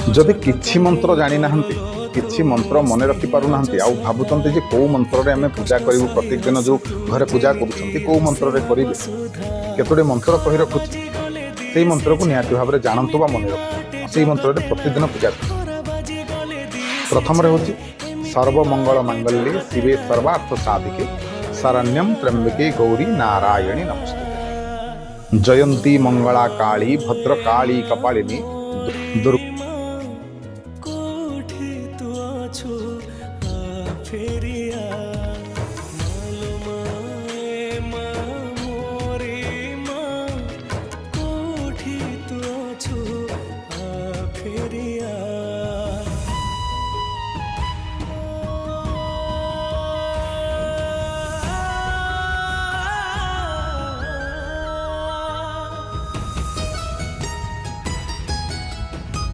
जदि किछि मंत्र जानी नाहंती किछि मंत्र मन रखि पारु नाहंती आ भाबुचंती जे को मंत्र रे हमें पूजा करिवु प्रत्येक दिन जो घरे पूजा करूछंती को मंत्र रे करिवे केतोडे मंत्र कहि रखुछि सेही मंत्र को निहाती भाबरे जानंतु बा मन रखु सेही मंत्र रे प्रतिदिन पूजा करू। प्रथम रे होछि सर्वमंगल मांगल्ये शिवे सर्वार्थ साधिके शरण्यं त्र्यंबके गौरी नारायणी नमस्ते। जयंती मंगला काली भद्रकाली कपालिनी दुर्गा फेरिया